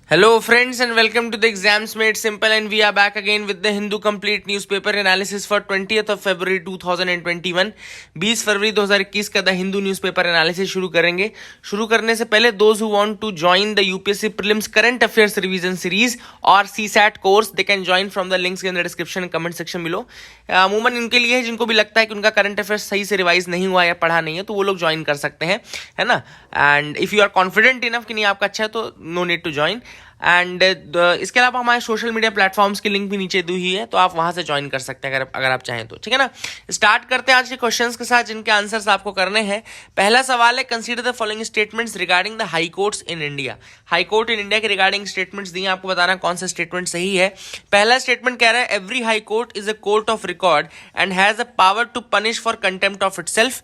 Hello friends and welcome to the Exams Made Simple, and we are back again with the Hindu Complete Newspaper Analysis for 20th of February 2021। 20 फरवरी 2021 का the Hindu newspaper analysis शुरू करेंगे। शुरू करने से पहले those who want to join the UPSC prelims current affairs revision series और CSAT course they can join from the links in the description comment section मिलो। अमूमन इनके लिए है जिनको भी लगता है कि उनका करंट अफेयर्स सही से रिवाइज नहीं हुआ या पढ़ा नहीं है, तो वो लोग ज्वाइन कर सकते हैं, है ना। And if you are confident enough कि नहीं आपका अच्छा है तो no need to join. And इसके अलावा हमारे सोशल मीडिया प्लेटफॉर्म्स की लिंक भी नीचे दी हुई है, तो आप वहां से ज्वाइन कर सकते हैं अगर आप चाहें तो, ठीक है ना। स्टार्ट करते हैं आज के क्वेश्चंस के साथ जिनके आंसर्स आपको करने हैं। पहला सवाल है, consider the following statements regarding the high courts in India. High court in India के रिगार्डिंग स्टेटमेंट्स दिए, आपको बताना कौन सा स्टेटमेंट सही है। पहला स्टेटमेंट कह रहा है, every high court is a court of record and has a power to punish for contempt of itself.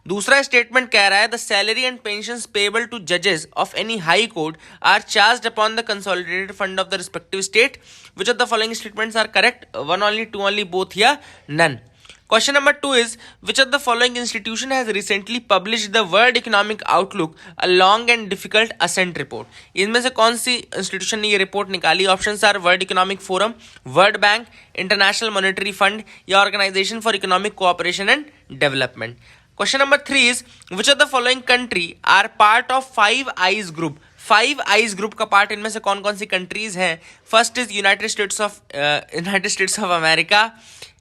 दूसरा स्टेटमेंट कह रहा है, the salary and pensions payable to जजेस of any high court are charged upon the consolidated fund of the respective state. Which of the following statements are correct? One only, two only, both या none. Question number 2 is, which of the following institution has recently published the World Economic Outlook, a long and difficult ascent report? इनमें से कौन सी institution ने ये report निकाली? Options are world economic forum, world bank, international monetary fund या organisation for economic cooperation and development. Question number 3 is, which of the following country are part of Five Eyes group? Five eyes group का part इनमें से कौन कौन सी countries हैं? First is United states of America,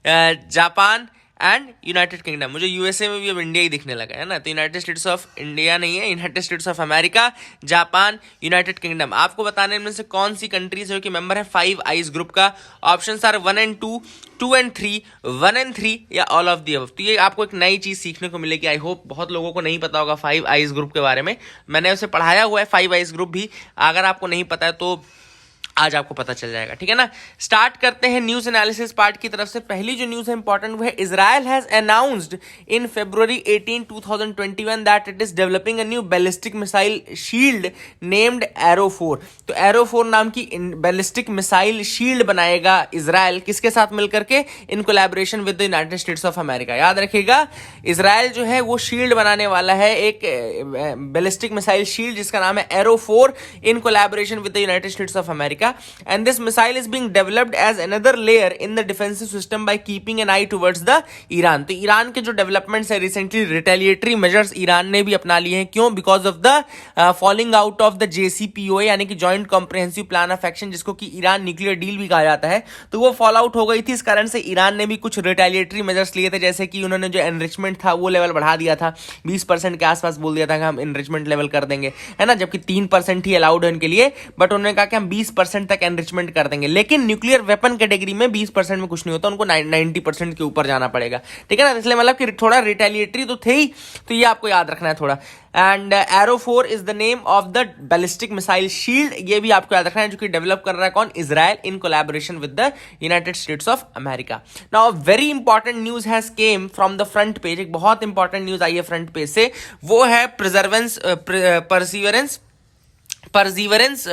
Japan and United kingdom. मुझे USA में भी अब इंडिया ही दिखने लगा है ना, तो यूनाइटेड स्टेट्स ऑफ इंडिया नहीं है, United states of America, Japan, United kingdom. आपको बताने इनमें से कौन सी कंट्रीज है जो कि मेंबर है फाइव आइज ग्रुप का। Options are 1 and 2, 2 and 3, 1 and 3 या ऑल ऑफ दी अबव। तो ये आपको एक नई चीज सीखने को मिलेगी। आई होप बहुत लोगों को नहीं पता होगा फाइव आइज ग्रुप के बारे में, मैंने उसे पढ़ाया हुआ है फाइव आइज ग्रुप भी। अगर आपको नहीं पता है तो आज आपको पता चल जाएगा, ठीक है ना। स्टार्ट करते हैं न्यूज एनालिसिस पार्ट की तरफ से। पहली जो न्यूज है इंपॉर्टेंट वो है, Israel has announced in February 18, 2021 that it is developing a new ballistic missile shield named arrow 4। तो एरो 4 नाम की बैलिस्टिक मिसाइल शील्ड बनाएगा इजराइल, किसके साथ मिलकर के? In collaboration with the United states of America. याद रखिएगा, इजराइल जो है वो शील्ड बनाने वाला है, एक बैलिस्टिक मिसाइल शील्ड जिसका नाम है arrow 4 in collaboration with the United states of America. And this missile is being developed as another layer in the defensive system by keeping an eye towards the Iran। तो Iran के जो developments है recently, retaliatory measures Iran ने भी अपना लिए हैं। क्यों? Because of the falling out of the JCPOA यानी कि joint comprehensive plan of action, जिसको कि ईरान न्यूक्लियर डील भी कहा जाता है, तो वो फॉल आउट हो गई थी। इस कारण से ईरान ने भी कुछ रिटेलिएटरी मेजर्स लिए थे, जैसे कि उन्होंने जो एनरिचमेंट था वो लेवल बढ़ा दिया था, 20% के आसपास बोल दिया था कि हम एनरिचमेंट लेवल कर देंगे, है ना, जबकि 3% ही अलाउड है उनके लिए, बट उन्होंने कहा कि हम 20% तक एनरिचमेंट कर देंगे। लेकिन न्यूक्लियर वेपन कैटेगरी में 20% में कुछ नहीं होता, उनको 90% के ऊपर जाना पड़ेगा, ठीक है ना। इसलिए मतलब कि थोड़ा रिटेलिएटरी तो थे ही, तो ये आपको याद रखना है थोड़ा। And arrow 4 is the name of the ballistic missile shield, ये भी आपको याद रखना है, जो कि डेवलप कर रहा है कौन? Israel in collaboration with the United states of America. Now very important news has came from the front page. एक बहुत इंपॉर्टेंट न्यूज आई है फ्रंट पेज से, वो है परसीवरेंस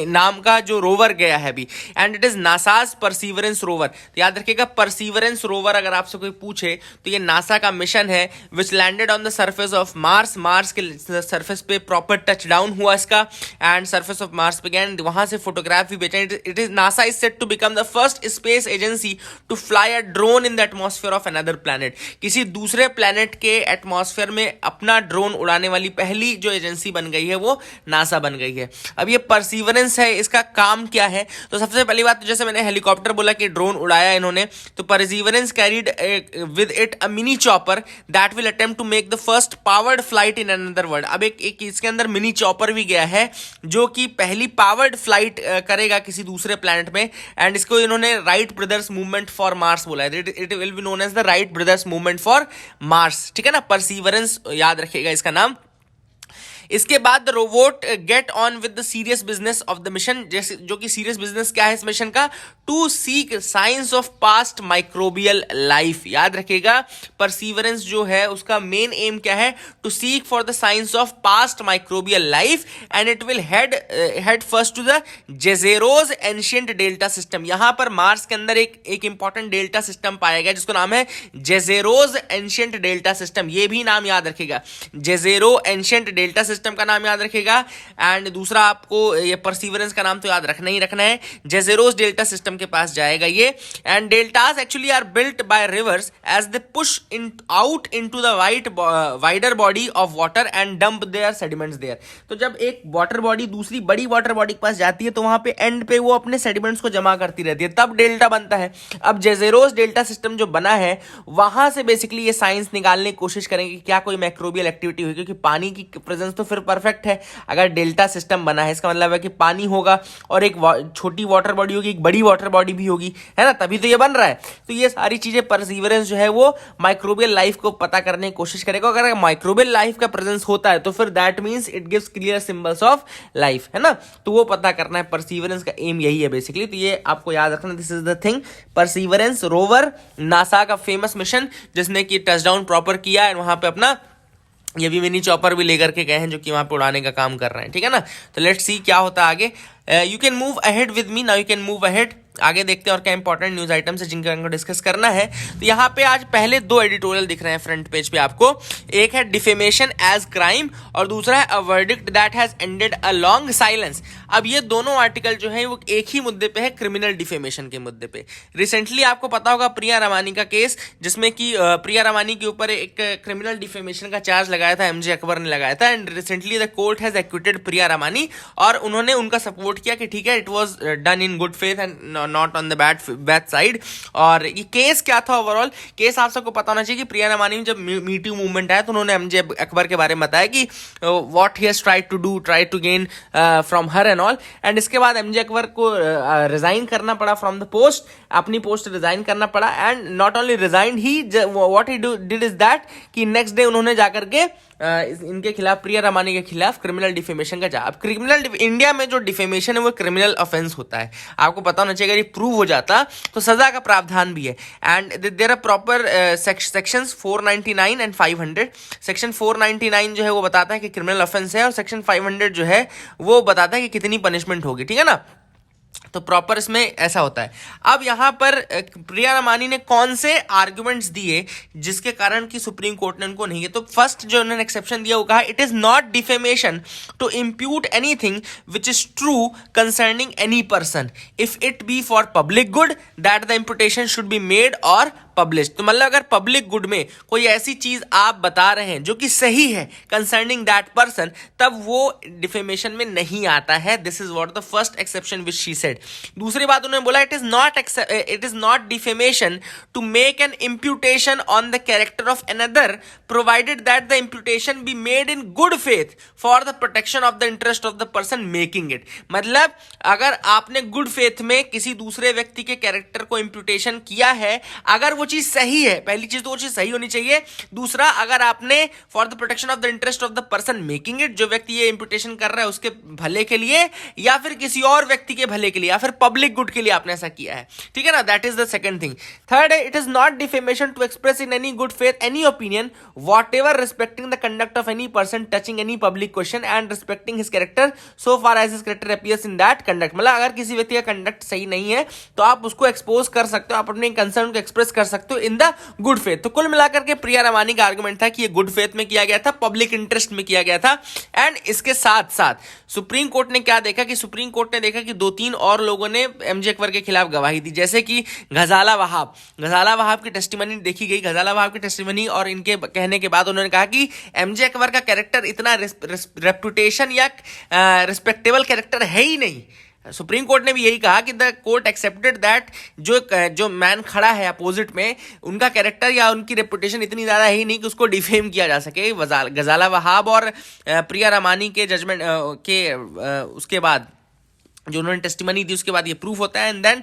नाम का जो रोवर गया है अभी, and it is NASA's perseverance rover. तो याद रखिएगा, परसीवरेंस रोवर अगर आपसे कोई पूछे तो ये नासा का मिशन है, which landed on the surface of Mars. Mars के सरफेस पे प्रॉपर टच डाउन हुआ इसका, एंड सरफेस ऑफ मार्स पे गया, वहां से फोटोग्राफ भी भेजा। It is NASA is set to become the first space agency to fly a drone in the atmosphere of another planet. किसी दूसरे प्लैनेट के एटमॉस्फेयर में अपना ड्रोन उड़ाने वाली पहली जो एजेंसी बन गई है वो नासा बन गई है। अब ये परसीवरेंस है, इसका काम क्या है? तो सबसे पहली बात तो जैसे मैंने हेलीकॉप्टर बोला कि ड्रोन उड़ाया इन्होंने, तो Perseverance carried with it a mini chopper that will attempt to make the first powered flight in another world. अब एक इसके अंदर मिनी चॉपर भी गया है जो कि पहली पावर्ड फ्लाइट करेगा किसी दूसरे प्लैनेट में, एंड इसको इन्होंने Wright brothers movement for Mars बोला है। It will be known as the Wright brothers movement for Mars, ठीक है ना। परसीवरेंस याद रखिएगा इसका नाम। इसके बाद the robot get on with the serious business of the mission, जैसे जो कि सीरियस बिजनेस क्या है इस मिशन का? To seek signs of past microbial life. याद रखिएगा, परसीवरेंस जो है उसका मेन एम क्या है? To seek for the science of past microbial life, and it will head first to the Jezero's ancient delta system. यहां पर मार्स के अंदर एक इंपॉर्टेंट डेल्टा सिस्टम पाया गया जिसको नाम है जेजेरोज एंशिएंट डेल्टा सिस्टम। ये भी नाम याद रखिएगा, Jezero ancient delta system. System का नाम याद रखिएगा, एंड दूसरा आपको ये परसिवरेंस का नाम तो याद रखना ही रखना है। जेजेरोस डेल्टा सिस्टम के पास जाएगा ये, and deltas actually are built by rivers as they push in out into the wider body of water and dump their sediments there. तो जब एक वाटर बॉडी दूसरी बड़ी वाटर बॉडी के पास जाती है तो वहां पे एंड पे वो अपने सेडिमेंट्स को जमा करती रहती है, तब डेल्टा बनता है। अब जेजेरोस डेल्टा सिस्टम जो बना है वहां से बेसिकली ये साइंस निकालने की कोशिश करेंगे कि क्या कोई मैक्रोबियल एक्टिविटी हुई, क्योंकि पानी की प्रेजेंस तो फिर परफेक्ट है। अगर डेल्टा सिस्टम बना है इसका मतलब है कि पानी होगा और एक छोटी वाटर बॉडी होगी, एक बड़ी वाटर बॉडी भी होगी, है ना, तभी तो ये बन रहा है। तो ये सारी चीजें परसिवरेंस जो है वो माइक्रोबियल लाइफ को पता करने की कोशिश करेगा। अगर माइक्रोबियल लाइफ का प्रेजेंस होता है तो फिर that means it gives clear symbols of life, है ना, तो वो पता करना है। परसिवरेंस का एम यही है बेसिकली, तो ये आपको याद रखना, this is the thing. Perseverance rover NASA का फेमस मिशन जिसने कि टचडाउन प्रॉपर किया है, वहां पे अपना ये भी मिनी चॉपर भी लेकर के गए हैं जो कि वहां पे उड़ाने का काम कर रहे हैं, ठीक है ना। तो लेट्स सी क्या होता है आगे। You can move ahead with me now, you can move ahead. आगे देखते हैं और क्या इंपॉर्टेंट न्यूज आइटम्स है जिनके हमको डिस्कस करना है। तो यहाँ पे आज पहले दो एडिटोरियल दिख रहे हैं फ्रंट पेज पे आपको। एक है डिफेमेशन एज क्राइम और दूसरा है a verdict that has ended a long silence. अब ये दोनों आर्टिकल जो है वो एक ही मुद्दे पे है, क्रिमिनल डिफेमेशन के मुद्दे पे। रिसेंटली आपको पता होगा प्रिया रमानी का केस, जिसमें कि प्रिया रमानी के ऊपर एक क्रिमिनल डिफेमेशन का चार्ज लगाया था, एमजे अकबर ने लगाया था, and recently the court has acquitted Priya Ramani और उन्होंने उनका सपोर्ट किया कि ठीक है, it was done in good faith and not on the bad side. और ये केस क्या था ओवरऑल केस आप सबको पता होना चाहिए कि प्रिया रमानी में जब मी टू मूवमेंट आया तो उन्होंने एमजे अकबर के बारे में बताया कि what he has try to gain from her and all, and इसके बाद एमजे अकबर को रिजाइन करना पड़ा फ्रॉम द पोस्ट, अपनी पोस्ट रिजाइन करना पड़ा। एंड नॉट ओनली रिजाइन ही, what he did is that कि नेक्स्ट डे उन्होंने जाकर के इनके खिलाफ, प्रिया रमानी के खिलाफ क्रिमिनल डिफेमेशन का अब क्रिमिनल इंडिया में जो डिफेमेशन है वो क्रिमिनल ऑफेंस होता है, आपको पता होना चाहिए। अगर ये प्रूव हो जाता तो सजा का प्रावधान भी है, and there are proper sections 499 and 500। Section 499 जो है वो बताता है कि क्रिमिनल ऑफेंस है और सेक्शन 500 जो है वो बताता है कि कितनी पनिशमेंट होगी, ठीक है ना। तो प्रॉपर इसमें ऐसा होता है। अब यहां पर प्रिया रमानी ने कौन से आर्गुमेंट्स दिए जिसके कारण कि सुप्रीम कोर्ट ने उनको नहीं किया। तो फर्स्ट जो उन्होंने एक्सेप्शन दिया वो कहा it is not defamation to impute anything which is true concerning any person if it be for public good that the imputation should be made और पब्लिश। तो मतलब अगर पब्लिक गुड में कोई ऐसी चीज आप बता रहे हैं जो कि सही है कंसर्निंग दैट पर्सन, तब वो डिफेमेशन में नहीं आता है। This is what the first exception which she said. दूसरी बात उन्होंने बोला it is not defamation to make an imputation on the character of another provided that the imputation be made in good faith for the protection of the interest of the person making it. मतलब अगर आपने good faith में किसी दूसरे व्यक्ति के character को imputation किया है, अगर वो चीज सही है, पहली चीज तो वो चीज सही होनी चाहिए। दूसरा, अगर आपने for the protection of the interest of the person making it, जो व्यक्ति ये इंप्यूटेशन कर रहा है उसके भले के लिए या फिर किसी और व्यक्ति के भले के लिए या फिर पब्लिक गुड के लिए आपने ऐसा किया है, ठीक है ना। That is the second thing. Third है it is not defamation to express in any good faith any opinion whatever respecting the conduct of any person touching any public question and respecting his character so far as his character appears in that conduct. मतलब अगर किसी व्यक्ति का conduct सही नहीं है तो आप उसको एक्सपोज कर सकते हो, आप अपने कंसर्न को एक्सप्रेस कर सकते हो इन द गुड फेथ। तो कुल मिलाकर के प्रिया रमानी का आर्गुमेंट था कि ये गुड फेथ में किया गया था, पब्लिक इंटरेस्ट में किया गया था। एंड इसके साथ साथ सुप्रीम कोर्ट ने क्या देखा कि सुप्रीम कोर्ट ने देखा कि 2-3 और लोगों ने एमजे अकबर के खिलाफ गवाही दी, जैसे कि गजाला वहाब की टेस्टिमनी देखी गई। गजाला वहाब की टेस्टिमनी और इनके कहने के बाद उन्होंने कहा कि एमजे अकबर का कैरेक्टर इतना रेपुटेशन या रिस्पेक्टेबल कैरेक्टर है ही नहीं। सुप्रीम कोर्ट ने भी यही कहा कि द कोर्ट एक्सेप्टेड दैट जो मैन खड़ा है अपोजिट में, उनका कैरेक्टर या उनकी रेपुटेशन इतनी ज़्यादा है ही नहीं कि उसको डिफेम किया जा सके। गजाला वहाब और प्रिया रमानी के जजमेंट के उसके बाद जो उन्होंने टेस्टिमनी दी उसके बाद ये प्रूफ होता है। And then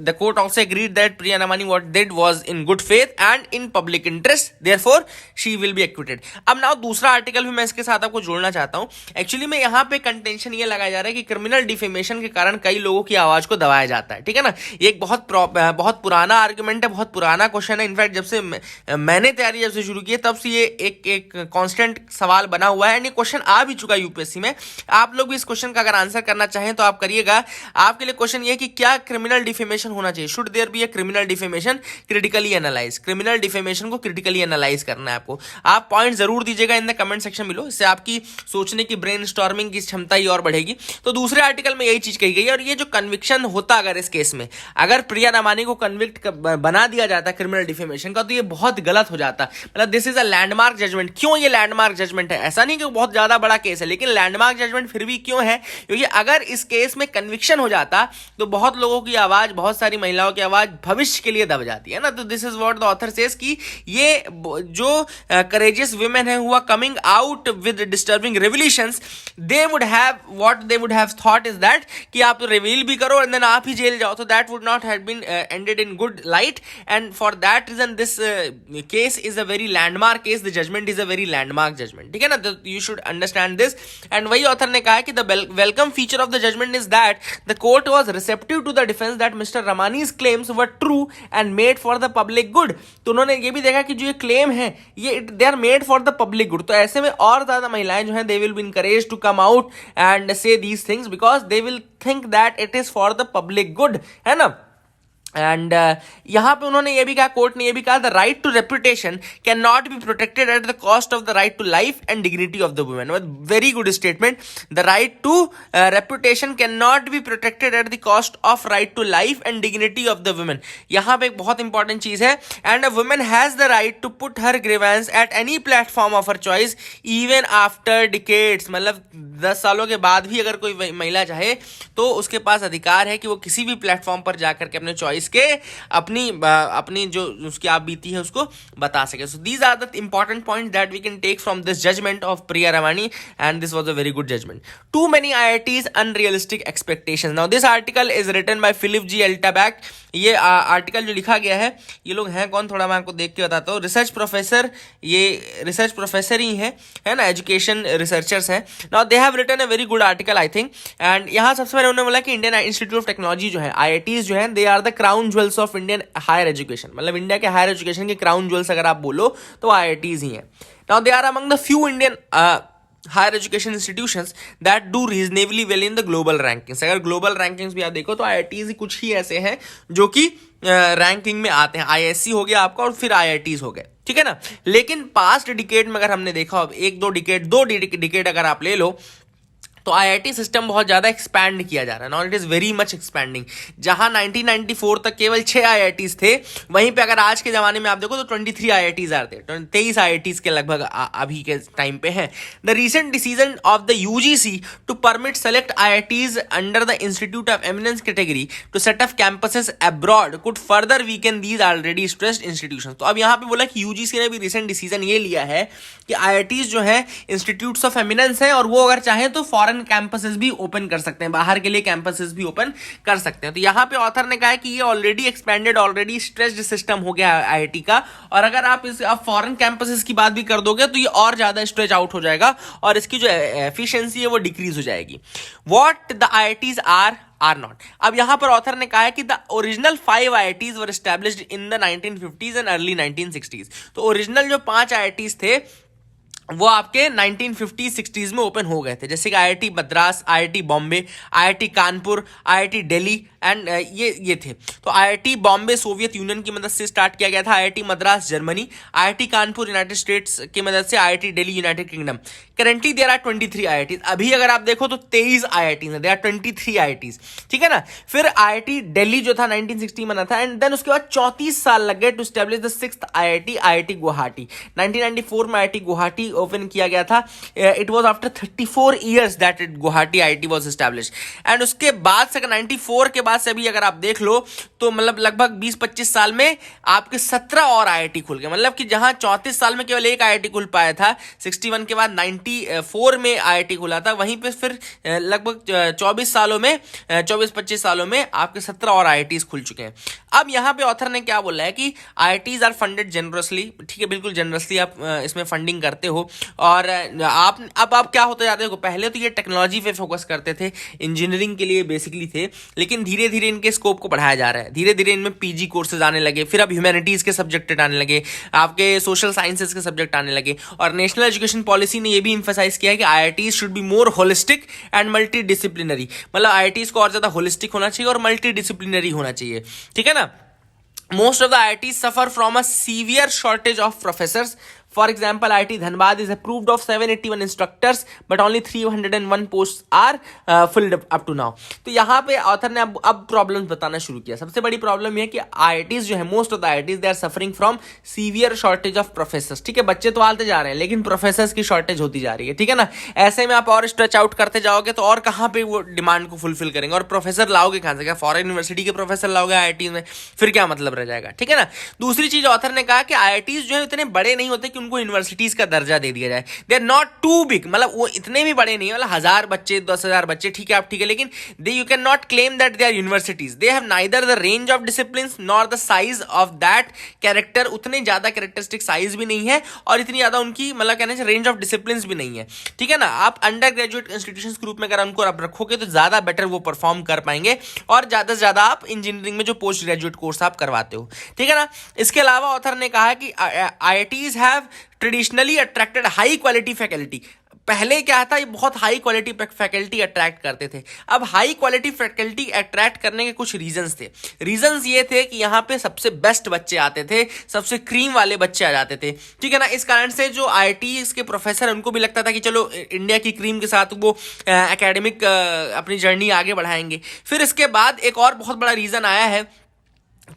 the court also agreed that Priya Ramani what did was in good faith and in public interest, therefore she will be acquitted. अब नाउ दूसरा आर्टिकल भी मैं इसके साथ आपको जोड़ना चाहता हूं। एक्चुअली में यहाँ पे कंटेंशन ये लगाया जा रहा है कि क्रिमिनल डिफेमेशन के कारण कई लोगों की आवाज को दबाया जाता है, ठीक है ना। ये एक बहुत पुराना आर्गुमेंट है, बहुत पुराना क्वेश्चन है। इनफैक्ट जब से मैंने तैयारी जब से शुरू की है तब से ये एक कॉन्स्टेंट सवाल बना हुआ है एंड ये क्वेश्चन आ भी चुका है यूपीएससी में। आप लोग भी इस क्वेश्चन का अगर आंसर करना चाहें तो आप आप करिएगा। आपके लिए क्वेश्चन ये है कि क्या क्रिमिनल डिफेमेशन होना चाहिए, should there be a criminal defamation, critically analyse. Criminal defamation को क्रिटिकली एनालाइज करना है आपको। आप पॉइंट जरूर दीजिएगा in the comment section below, इससे आपकी सोचने की ब्रेनस्टॉर्मिंग की क्षमता ही और बढ़ेगी। तो दूसरे आर्टिकल में यही चीज कही गई है। और ये जो कन्विक्शन होता अगर इस केस में, अगर प्रिया रमानी को कन्विक्ट बना दिया जाता क्रिमिनल डिफेमेशन का, तो ये बहुत गलत हो जाता। मतलब this is a landmark judgement. क्यों ये लैंडमार्क जजमेंट है? ऐसा नहीं कि बहुत ज्यादा बड़ा केस है, लेकिन लैंडमार्क जजमेंट फिर भी क्यों है? क्योंकि अगर इस केस में कन्विक्शन हो जाता तो बहुत लोगों की आवाज, बहुत सारी महिलाओं की आवाज भविष्य के लिए दब जाती है ना। तो this is what the author says कि ये जो करेजियस वुमेन है who are coming out with disturbing revelations, they would have thought is that कि आप रिवील भी करो एंड देन आप ही जेल जाओ, तो that would not have been ended in good light. And for that reason this case is a very landmark case, the judgment is a very landmark judgment, ठीक है ना। You should understand this. And वही author ने कहा है कि the welcome feature of the judgment is that the court was receptive to the defence that mister Ramani's claims were true and made for the public good. तो उन्होंने ये भी देखा कि जो ये क्लेम है ये they are made for the public good. तो ऐसे में और ज्यादा महिलाएं जो हैं they will be encouraged to come out and say these things because they will think that it is for the public good, है ना। एंड यहां पे उन्होंने ये भी कहा, कोर्ट ने ये भी कहा, the right to reputation can not be protected at the cost of the right to life and dignity of the women. Very good statement. The right to reputation can not be protected at the cost of right to life and dignity of the women. यहां पे एक बहुत important चीज है। And a women has the right to put her grievance at any platform of her choice even after decades. मतलब 10 सालों के बाद भी अगर कोई महिला चाहे तो उसके पास अधिकार है कि वो किसी भी प्लेटफॉर्म पर जाकर के अपने चॉइस के अपनी जो उसकी आप बीती है उसको बता सके। So these are the important points that we can take from this judgment of Priya Ramani and this was a very good judgment. Too many IITs unrealistic expectations. Now this article is written by Philip G Altbach. ये article जो लिखा गया है, ये लोग हैं कौन, थोड़ा मैं आपको देख के बताता हूँ। रिसर्च प्रोफेसर, ये रिसर्च प्रोफेसर ही है ना, एजुकेशन रिसर्चर्स हैं। Now they have written a very good article I think. And यहाँ सबसे पहले उन्होंने बोला कि इंडियन इंस्टीट्यूट ऑफ टेक्नोलॉजी जो है, आईआईटीज जो है, they are the crown jewels of Indian higher education. मतलब इंडिया के हायर एजुकेशन के क्राउन ज्वेल्स अगर आप बोलो तो आईआईटीज ही हैं। Now they are among the few Indian higher education institutions that do reasonably well in the global rankings. अगर ग्लोबल रैंकिंग्स भी आप देखो तो आईआईटीज ही कुछ ही ऐसे हैं जो कि रैंकिंग में आते हैं। आईएससी हो गया आपका और फिर आईआईटीज हो गए, ठीक है ना। लेकिन पास्ट डिकेड में अगर हमने देखा, दो डिकेड अगर आप ले लो, तो आईआईटी सिस्टम बहुत ज्यादा एक्सपैंड किया जा रहा है। Now it is very much expanding. जहां 1994 तक केवल 6 आईआईटीज थे, वहीं पे अगर आज के जमाने में आप देखो तो 23 आईआईटीज आते हैं। 23 आईआईटीज के लगभग अभी के टाइम पे हैं। The recent decision of the UGC to permit select IITs under the institute of eminence category to set up campuses abroad could further weaken these already stressed institutions. तो अब यहाँ पे बोला कि यूजीसी ने भी रिसेंट डिसीजन ये लिया है कि आईआईटीज जो है इंस्टीट्यूट्स ऑफ एमिनेंस है और वो अगर चाहे तो फॉरेन कैंपसेस भी ओपन कर सकते हैं, बाहर के लिए कैंपसेस भी ओपन कर सकते हैं। तो यहाँ पे ऑथर ने कहा है कि ये already expanded, already stressed system हो गया आईआईटी का, और अगर आप फॉरेन कैंपसेस की बात भी कर दोगे तो ये और ज्यादा स्ट्रेच आउट हो जाएगा और इसकी जो एफिशिएंसी है वो डिक्रीज हो जाएगी। What the IITs are not. अब यहां पर ऑथर ने कहा है कि the original 5 IITs were established in the 1950s and early 1960s। तो ओरिजिनल जो 5 आईआईटीज थे वो आपके 1950-60s में ओपन हो गए थे, जैसे कि IIT Madras, IIT Bombay, IIT Kanpur, IIT Delhi and ये थे। तो आईआईटी बॉम्बे सोवियत यूनियन की मदद से स्टार्ट किया गया था, IIT Madras Germany, IIT Kanpur United States की मदद से, IIT Delhi United Kingdom. Currently there are 23 IITs. अभी अगर आप देखो तो 23 आईआईटीज हैं, देयर आर 23 आईआईटीज, ठीक है ना। फिर आईआईटी दिल्ली जो था 1960 में बना था एंड देन उसके बाद 34 साल लग गए to establish the 6th IIT, IIT Guwahati. 1994 में आईआईटी गुवाहाटी ओपन किया गया था। It was after 34 years that it Guwahati IIT was established. And उसके बाद से 94 के बाद से अभी अगर आप देख लो तो मतलब लगभग 20-25 साल में आपके 17 और आईआईटी खुल गए। मतलब कि जहां 34 साल में केवल एक आईआईटी खुल पाया था, 61 के बाद 94 में आईआईटी खुला था, वहीं पे फिर लगभग 24-25 सालों में आपके 17 और आईआईटीज खुल चुके हैं। अब यहां पे ऑथर ने क्या बोला है कि आईआईटीज आर फंडेड जनरसली, ठीक है, बिल्कुल जनरसली आप इसमें फंडिंग करते हो। और आप क्या होता जाता है, देखो पहले तो ये टेक्नोलॉजी पे फोकस करते थे, इंजीनियरिंग के लिए बेसिकली थे, लेकिन धीरे धीरे इनके स्कोप को बढ़ाया जा रहा है, धीरे धीरे इनमें पीजी कोर्सेज आने लगे, फिर अब ह्यूमैनिटीज के सब्जेक्ट आने लगे, आपके सोशल साइंसेज के सब्जेक्ट आने लगे। और नेशनल एजुकेशन पॉलिसी ने ये भी इंफेसाइज किया है कि IITs should be more holistic and multi disciplinary, मतलब आईआईटीज को और ज्यादा होलिस्टिक होना चाहिए और मल्टी डिसिप्लिनरी होना चाहिए, ठीक है ना। Most of the IITs suffer from a severe shortage of professors. For example, IIT Dhanbad is approved of 781 instructors, but only 301 posts are filled up to now. तो यहाँ पे ऑथर ने अब प्रॉब्लम्स बताना शुरू किया। सबसे बड़ी प्रॉब्लम ये है कि IITs जो है, most of the IITs they are suffering from severe shortage of professors. ठीक है, बच्चे तो आते जा रहे हैं, लेकिन प्रोफेसर्स की शॉर्टेज होती जा रही है, ठीक है ना। ऐसे में आप और स्ट्रेच आउट करते जाओगे तो और कहाँ पे वो डिमांड को फुलफिल करेंगे, और प्रोफेसर लाओगे कहाँ से? क्या फॉरेन यूनिवर्सिटी के प्रोफेसर लाओगे IIT में? फिर क्या मतलब रह जाएगा, ठीक है ना। दूसरी चीज ऑथर ने कहा कि IITs जो है इतने बड़े नहीं होते कि उनको यूनिवर्सिटीज का दर्जा दे दिया जाए। They are not too big, मतलब वो इतने भी बड़े नहीं है, मतलब 1000 बच्चे 10,000 बच्चे, ठीक है आप, ठीक है, लेकिन they you can not claim that they are universities. They have neither the range of discipline nor the size of that character. उतने ज्यादा कैरेक्टरिस्टिक साइज भी नहीं है और इतनी ज्यादा उनकी मतलब कहने से रेंज ऑफ डिसिप्लिन भी नहीं है, ठीक है ना। आप अंडर ग्रेजुएट इंस्टीट्यूशन के रूप में अगर उनको आप रखोगे तो ज्यादा बेटर वो परफॉर्म कर पाएंगे, और ज्यादा से ज्यादा आप इंजीनियरिंग में जो पोस्ट ग्रेजुएट कोर्स आप करवाते हो, ठीक है ना। इसके अलावा ऑथर ने कहा कि IITs have traditionally attracted high quality faculty. पहले क्या था, ये बहुत हाई क्वालिटी फैकल्टी अट्रैक्ट करते थे। अब हाई क्वालिटी फैकल्टी अट्रैक्ट करने के कुछ रीजंस थे। रीजंस ये थे कि यहाँ पे सबसे बेस्ट बच्चे आते थे, सबसे क्रीम वाले बच्चे आ जाते थे, ठीक है ना। इस कारण से जो IIT के प्रोफेसर, उनको भी लगता था कि चलो इंडिया की क्रीम के साथ वो एकेडमिक अपनी जर्नी आगे बढ़ाएंगे। फिर इसके बाद एक और बहुत बड़ा रीजन आया है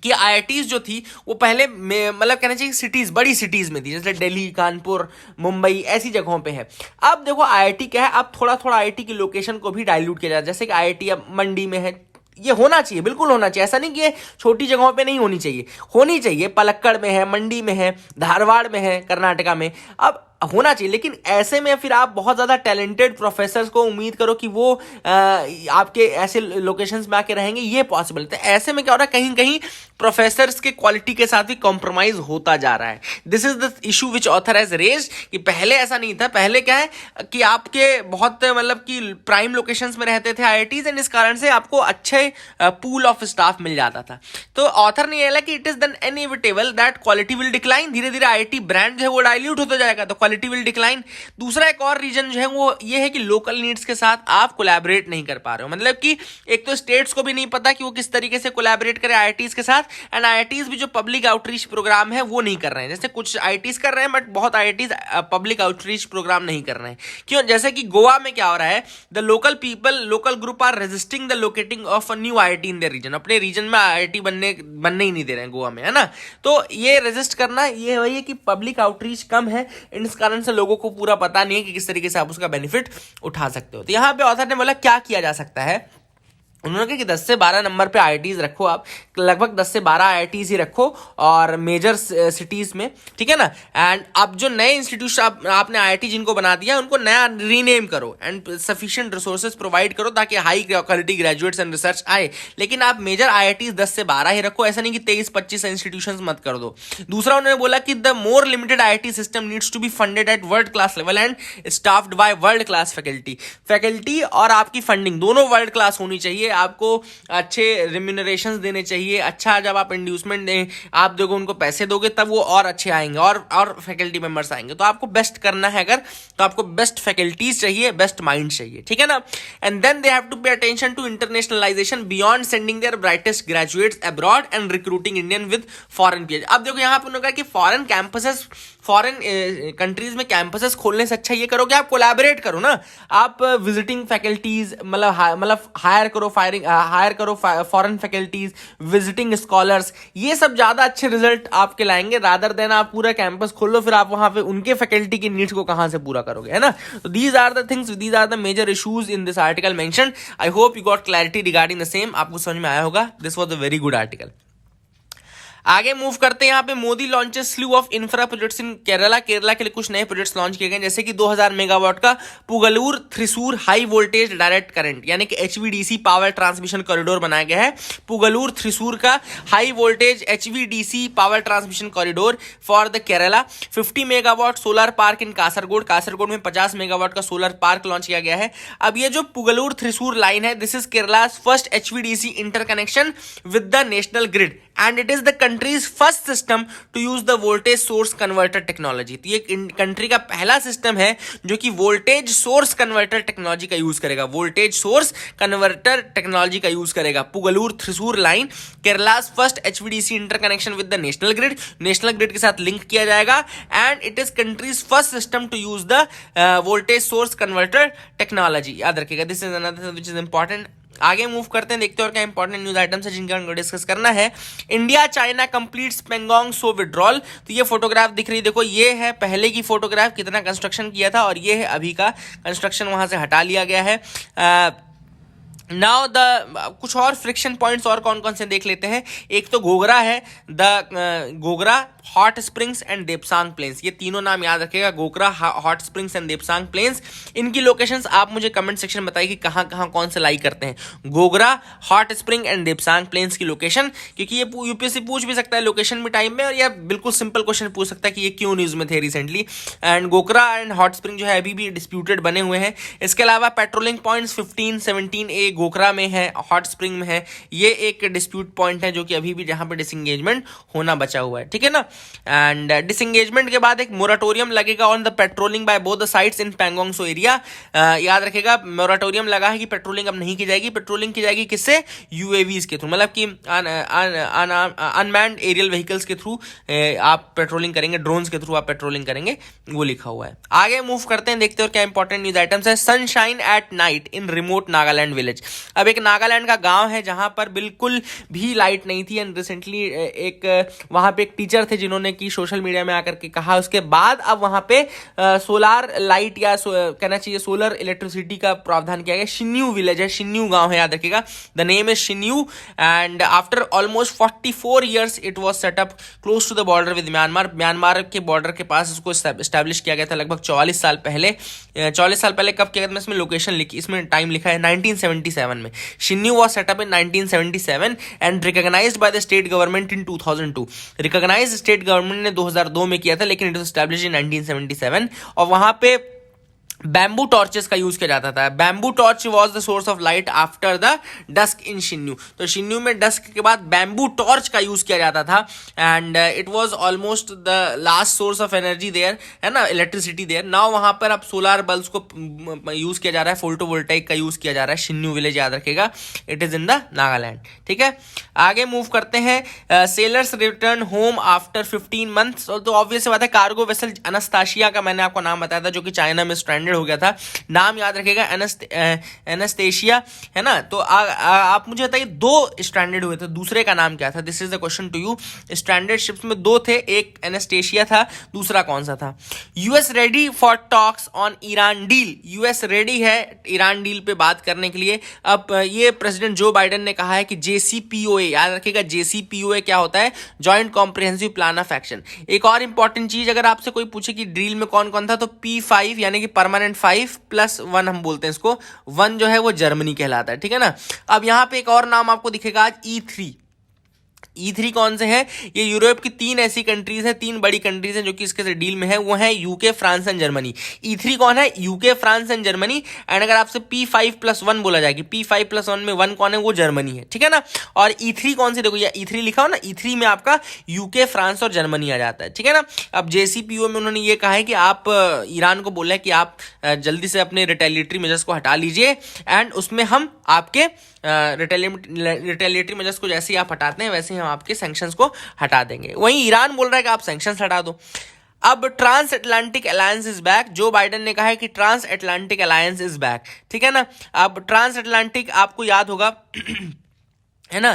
कि IITs जो थी वो पहले मतलब कहना चाहिए सिटीज, बड़ी सिटीज में थी, जैसे दिल्ली, कानपुर, मुंबई, ऐसी जगहों पे है। अब देखो IIT क्या है, अब थोड़ा थोड़ा IIT की लोकेशन को भी डाइल्यूट किया जाता है। जैसे कि IIT अब मंडी में है, ये होना चाहिए, बिल्कुल होना चाहिए, ऐसा नहीं कि ये छोटी जगहों पे नहीं होनी चाहिए, होनी चाहिए। पलक्कड़ में है, मंडी में है, धारवाड़ में है, कर्नाटका में, अब होना चाहिए। लेकिन ऐसे में फिर आप बहुत ज़्यादा टैलेंटेड प्रोफेसर्स को उम्मीद करो कि वो आपके ऐसे लोकेशंस में आके रहेंगे, ये पॉसिबल। तो ऐसे में क्या हो रहा है, कहीं कहीं प्रोफेसर्स के क्वालिटी के साथ भी कॉम्प्रोमाइज होता जा रहा है। This is the issue which author has raised, कि पहले ऐसा नहीं था। पहले क्या है कि आपके बहुत मतलब कि प्राइम लोकेशंस में रहते थे IITs, एंड इस कारण से आपको अच्छे पूल ऑफ स्टाफ मिल जाता था। तो ऑथर ने यह कि it is then inevitable that quality will decline. धीरे धीरे IIT ब्रांड जो है वो डाइल्यूट होता जाएगा, तो क्वालिटी विल डिक्लाइन। दूसरा एक और रीजन जो है वो ये है कि लोकल नीड्स के साथ आप कोलैबोरेट नहीं कर पा रहे हो। मतलब कि एक तो स्टेट्स को भी नहीं पता कि वो किस तरीके से कोलैबोरेट करें IITs के साथ, एंड IITs भी जो पब्लिक आउटरीच प्रोग्राम है वो नहीं कर रहे हैं। जैसे कुछ IITs कर रहे हैं, बट बहुत IITs पब्लिक आउटरीच प्रोग्राम नहीं कर रहे हैं। क्यों? जैसे कि गोवा में क्या हो रहा है, the local people, local group are resisting the locating of a new IIT in their region. अपने रीजन में IIT बनने ही नहीं दे रहे हैं गोवा में, है ना। तो ये रेजिस्ट करना, ये वही है कि पब्लिक आउटरीच कम है, इस कारण से लोगों को पूरा पता नहीं है कि किस तरीके से आप उसका बेनिफिट उठा सकते हो। तो यहाँ पे ऑथर ने बोला क्या किया जा सकता है। उन्होंने कहा कि 10 से 12 नंबर पे IITs रखो, आप लगभग 10 से 12 IITs ही रखो, और मेजर सिटीज में, ठीक है ना। एंड अब जो नए इंस्टीट्यूट आपने IIT जिनको बना दिया उनको नया रीनेम करो, एंड सफिशिएंट रिसोर्सेज प्रोवाइड करो ताकि high quality graduates and research आए। लेकिन आप मेजर IITs 10 से 12 ही रखो, ऐसा नहीं कि 23-25 इंस्टीट्यूशन मत कर दो। दूसरा उन्होंने बोला कि the more limited IIT system needs to be funded at world class level and staffed by world class faculty और आपकी फंडिंग दोनों वर्ल्ड क्लास होनी चाहिए। आपको अच्छे रिम्यूनरेशंस देने चाहिए। अच्छा, जब आप इंड्यूसमेंट दें, आप देखो उनको पैसे दोगे तब वो और अच्छे आएंगे, और फैकल्टी मेंबर्स आएंगे। तो आपको बेस्ट करना है अगर, तो आपको बेस्ट फैकल्टीज चाहिए, बेस्ट माइंड चाहिए, ठीक है ना। And then they have to pay attention to internationalisation beyond sending their brightest graduates abroad and recruiting Indian with foreign PhD। अब देखो यहाँ पर उन्होंने कहा कि फॉरेन कैंपसेस, फॉरेन कंट्रीज में कैंपसेस खोलने से अच्छा ये करो कि आप कोलैबोरेट करो ना। आप विजिटिंग फैकल्टीज मतलब हायर करो फॉरेन फैकल्टीज, विजिटिंग स्कॉलर्स, ये सब ज्यादा अच्छे रिजल्ट आपके लाएंगे, रादर देन आप पूरा कैंपस खोल लो, फिर आप वहां पे उनके फैकल्टी की नीड्स को कहां से पूरा करोगे, है ना। तो these are the things, these are the major issues in this article mentioned. I hope you got clarity regarding the same. आपको समझ में आया होगा। This was a very good article. आगे मूव करते हैं, यहाँ पे Modi launches slew of infra projects in Kerala. Kerala के लिए कुछ नए प्रोजेक्ट्स लॉन्च किए गए, जैसे कि 2000 मेगावाट का Pugalur Thrissur high voltage direct current यानी कि एचवीडीसी पावर ट्रांसमिशन कॉरिडोर बनाया गया है। पुगलूर थ्रिसूर का high voltage HVDC power transmission corridor for the Kerala. 50 megawatt solar park इन कासरगोड। कासरगोड में 50 मेगावाट का सोलर पार्क लॉन्च किया गया है। अब ये जो पुगलूर थ्रिसूर लाइन है, this is Kerala first HVDC interconnection with the national grid and it is the country's first system to use the voltage source converter technology. तो ये कंट्री का पहला सिस्टम है जो कि वोल्टेज सोर्स कन्वर्टर टेक्नोलॉजी का यूज करेगा। वोल्टेज सोर्स कन्वर्टर टेक्नोलॉजी का यूज करेगा। Pugalur Thrissur line Kerala's first HVDC interconnection with the national grid, national grid के साथ लिंक किया जाएगा and it is countries first system to use the voltage source converter technology. याद रखिएगा, this is another which is important. आगे move करते हैं, देखते हैं और क्या इंपॉर्टेंट न्यूज आइटम्स है जिनका हमको डिस्कस करना है। इंडिया चाइना कंप्लीट्स पेंगोंग सो विड्रॉल। तो ये फोटोग्राफ दिख रही है, देखो ये है पहले की फोटोग्राफ, कितना कंस्ट्रक्शन किया था, और ये है अभी का कंस्ट्रक्शन, वहां से हटा लिया गया है। नाउ द कुछ और फ्रिक्शन पॉइंट्स और कौन कौन से देख लेते हैं। एक तो गोगरा है, the Gogra hot springs and Depsang plains. ये तीनों नाम याद रखिएगा, Gogra hot springs and Depsang plains. इनकी लोकेशंस आप मुझे कमेंट सेक्शन में बताइए कि कहाँ कहाँ कौन से लाई करते हैं Gogra hot spring and Depsang plains की लोकेशन, क्योंकि ये यूपीएससी पूछ भी सकता है लोकेशन में टाइम में, और या बिल्कुल सिंपल क्वेश्चन पूछ सकता है कि ये क्यों न्यूज में थे recently. And Gogra and hot spring जो है अभी भी डिस्प्यूटेड बने हुए हैं। इसके अलावा पेट्रोलिंग पॉइंट्स 15, 17A गोगरा में है, हॉट स्प्रिंग में है। ये एक डिस्प्यूट पॉइंट है जो कि अभी भी जहां पे डिसंगेजमेंट होना बचा हुआ है, ठीक है ना। एंड डिसंगेजमेंट के बाद एक मोराटोरियम लगेगा on the patrolling by both the sides in Pangong so area. याद रखिएगा, मोराटोरियम लगा है कि पेट्रोलिंग अब नहीं की जाएगी। पेट्रोलिंग की जाएगी किससे? यूएवीज के थ्रू, मतलब कि अनमैन्ड एरियल व्हीकल्स के थ्रू आप पेट्रोलिंग करेंगे, ड्रोन्स के थ्रू आप पेट्रोलिंग करेंगे, वो लिखा हुआ है। आगे मूव करते हैं, देखते हैं और क्या इंपॉर्टेंट न्यूज आइटम्स है। Sunshine at night in remote Nagaland village. अब एक नागालैंड का गांव है जहां पर बिल्कुल भी लाइट नहीं थी, एंड रिसेंटली एक वहां पे एक टीचर थे जिन्होंने की सोशल मीडिया में आकर के कहा, उसके बाद अब वहां पे सोलार लाइट या कहना चाहिए सोलर इलेक्ट्रिसिटी का प्रावधान किया गया। शिन्यू विलेज है, शिन्यू गांव है, याद रखिएगा, the name is Shinyu. And after almost 44 years it was set up close to the border with Myanmar. Myanmar के बॉर्डर के पास इसको एस्टैब्लिश किया गया था लगभग 44 साल पहले। 44 साल पहले कब किया गया था, इसमें लोकेशन लिखी, इसमें टाइम लिखा है 1977 में। Shinyu was set up in 1977 and recognised by the state government in 2002। Recognised state government ने 2002 में किया था, लेकिन इट वाज एस्टैब्लिश्ड इन 1977। और वहां पे बैम्बू टॉर्चेस का यूज किया जाता था। Bamboo torch was the source of light after the dusk in Shinyu. तो शिन्यू में डस्क के बाद बैम्बू टॉर्च का यूज किया जाता था, and it was almost the last source of energy there, है ना, इलेक्ट्रिसिटी देयर। नाउ वहां पर अब सोलर बल्ब्स को यूज किया जा रहा है, फोटोवोल्टाइक का यूज किया जा रहा है। शिन्यू विलेज याद रखेगा, it is in the Nagaland, ठीक है। आगे मूव करते हैं, sellers return home after 15 months. तो ऑब्वियस बात है, कार्गो वेसल अनस्ताशिया का मैंने आपको नाम बताया था, जो कि चाइना में स्ट्रैंडेड हो गया था। नाम याद रखेगा, एनास्टेशिया, है ना। तो आप मुझे बताइए, 2 स्ट्रैंडेड हुए थे, दूसरे का नाम क्या था? This is the question to you. Stranded ships में 2 थे, एक एनास्टेशिया था, दूसरा कौन सा था? US ready for talks on Iran deal. US ready है ईरान डील पे बात करने के लिए। अब ये प्रेसिडेंट जो बाइडेन ने कहा है कि JCPOA, याद रखेगा JCPOA क्या होता है? Joint comprehensive plan of action. एक और इंपॉर्टेंट चीज, अगर आपसे कोई पूछे कि डील में कौन कौन था, तो P5 यानी कि परमानेंट 5+1 हम बोलते हैं इसको। 1 जो है वो जर्मनी कहलाता है, ठीक है ना। अब यहां पे एक और नाम आपको दिखेगा आज, E3 कौन से हैं? ये यूरोप की 3 ऐसी कंट्रीज हैं, 3 बड़ी कंट्रीज हैं जो कि इसके डील में है, वो है UK, France and Germany. E3 कौन है? UK, France and Germany. And अगर आपसे P5+1 बोला जाएगी, P5+1 में 1 कौन है? वो जर्मनी है, ठीक है ना। और E3 कौन सी, देखो ये E3 लिखा हो ना, E3 में आपका यूके, फ्रांस और जर्मनी आ जाता है, ठीक है ना। अब JCPOA में उन्होंने ये कहा है कि आप ईरान को बोला है कि आप जल्दी से अपने रिटेलिएटरी मेजर्स को हटा लीजिए, एंड उसमें हम आपके रिटेलिएटरी मेजर्स को जैसे ही आप हटाते हैं वैसे ही हम आपके सैंक्शंस को हटा देंगे। वहीं ईरान बोल रहा है कि आप सैंक्शंस हटा दो। अब trans Atlantic alliance is back. Joe Biden ने कहा है कि trans Atlantic alliance is back, ठीक है ना। अब ट्रांस अटलांटिक आपको याद होगा है ना।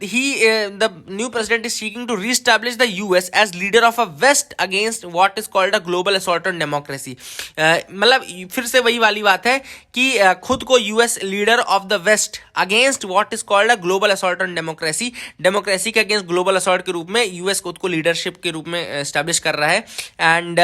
He the new president is seeking to reestablish the US as leader of a west against what is called a global assault on democracy. मतलब फिर से वही वाली बात है कि खुद को US leader of the West against what is called a global assault on democracy, democracy के अगेंस्ट ग्लोबल असॉल्ट के रूप में यूएस खुद को लीडरशिप के रूप में एस्टैब्लिश कर रहा है। And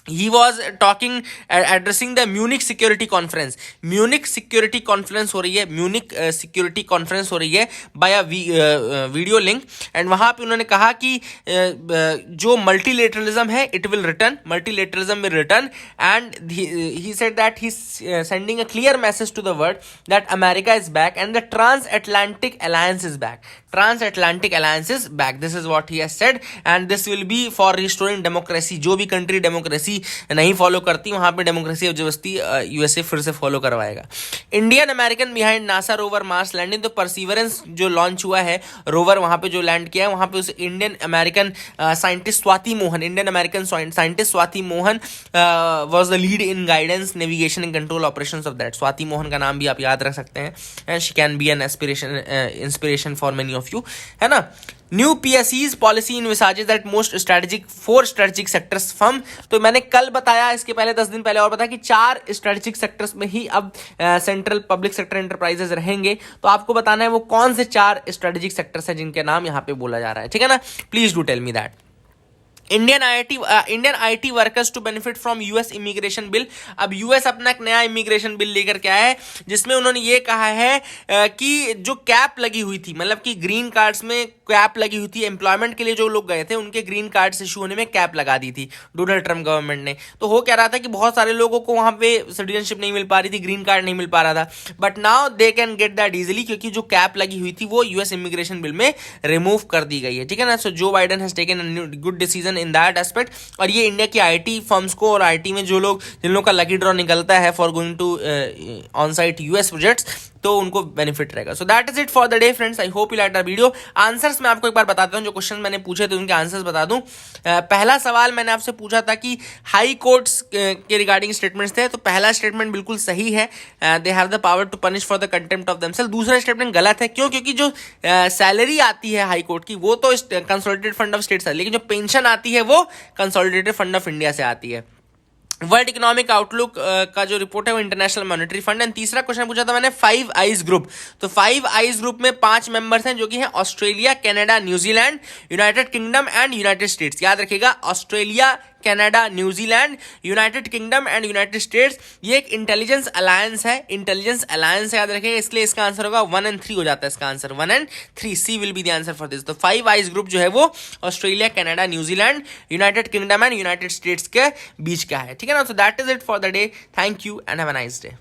he was talking addressing the Munich security conference। Munich security conference हो रही है, म्यूनिक सिक्योरिटी कॉन्फ्रेंस हो रही है बाय वीडियो लिंक। एंड वहां पे उन्होंने कहा कि जो मल्टीलेटरलिज्म है it will return, multilateralism will return. And he said that he sending a clear message to the world that America is back and the trans Atlantic alliance is back, trans Atlantic alliance is back, this is what he has said. And this will be for restoring democracy. जो भी country democracy नहीं follow करती वहां पे democracy जबरदस्ती USA फिर से follow करवाएगा। Indian American behind NASA rover Mars landing, तो परसीवरेंस जो लॉन्च हुआ है रोवर वहां पे जो लैंड किया है वहां पे उस Indian American scientist Swati Mohan, Indian American scientist Swati Mohan was the lead in guidance navigation and control operations of that. Swati Mohan का नाम भी आप याद रख सकते हैं, and she can be an inspiration for many of you, है ना। New PSEs policy envisages that most strategic 4 strategic sectors firm, तो मैंने कल बताया, इसके पहले 10 दिन पहले और बताया कि 4 स्ट्रेटेजिक सेक्टर्स में ही अब सेंट्रल पब्लिक सेक्टर एंटरप्राइजेस रहेंगे। तो आपको बताना है वो कौन से 4 स्ट्रेटेजिक सेक्टर्स हैं जिनके नाम यहाँ पे बोला जा रहा है, ठीक है ना। Please do tell me that. Indian IT workers to benefit from US immigration bill. अब यूएस अपना एक नया इमिग्रेशन बिल लेकर के आया है जिसमें उन्होंने ये कहा है कि जो कैप लगी हुई थी, मतलब कि ग्रीन कार्ड्स में कैप लगी हुई थी, एम्प्लॉयमेंट के लिए जो लोग गए थे उनके ग्रीन कार्ड्स इशू होने में कैप लगा दी थी डोनाल्ड ट्रम्प गवर्नमेंट ने। तो हो क्या रहा था कि बहुत सारे लोगों को वहां पे सिटीजनशिप नहीं मिल पा रही थी, ग्रीन कार्ड नहीं मिल पा रहा था, but now they can get that easily क्योंकि जो कैप लगी हुई थी वो यूएस इमिग्रेशन बिल में रिमूव कर दी गई है, ठीक है ना। सो जो Biden has taken a good decision in that aspect. और ये इंडिया की आईटी फर्म्स को और आईटी में जो लोग जिन लोगों का लकी ड्रॉ निकलता है for going to on site US projects, तो उनको बेनिफिट रहेगा। So that is it for the day friends, I hope you like the video. Answers मैं आपको एक बार बताता हूं, जो क्वेश्चन मैंने पूछे थे उनके आंसर्स बता दूं। पहला सवाल मैंने आपसे पूछा था कि हाई कोर्ट्स के रिगार्डिंग स्टेटमेंट्स थे, तो पहला स्टेटमेंट बिल्कुल सही है, they have the power to punish for the contempt of themself. दूसरा स्टेटमेंट गलत है, क्यों? क्योंकि जो सैलरी आती है हाई कोर्ट की वो तो कंसोलिडेटेड फंड ऑफ स्टेट्स है, लेकिन जो पेंशन आती है वो कंसोलिडेटेड फंड ऑफ इंडिया से आती है। वर्ल्ड इकोनॉमिक आउटलुक का जो रिपोर्ट है वो इंटरनेशनल मॉनेटरी फंड। एंड तीसरा क्वेश्चन पूछा था मैंने 5 आइज ग्रुप, तो 5 आइज ग्रुप में 5 मेंबर्स हैं जो कि हैं Australia, Canada, New Zealand, United Kingdom and United states. याद रखिएगा, Australia, Canada, New Zealand, United Kingdom and United states, ये एक इंटेलिजेंस अलायंस है, इंटेलिजेंस अलायंस याद रखिएगा, इसलिए इसका आंसर होगा 1 and 3 हो जाता है इसका answer, 1 and 3, C will be the answer for this. तो 5 आइज ग्रुप जो है वो Australia, Canada, New Zealand, United Kingdom and United States के बीच का है, ठीक है ना। So that is it for the day, thank you and have a nice day.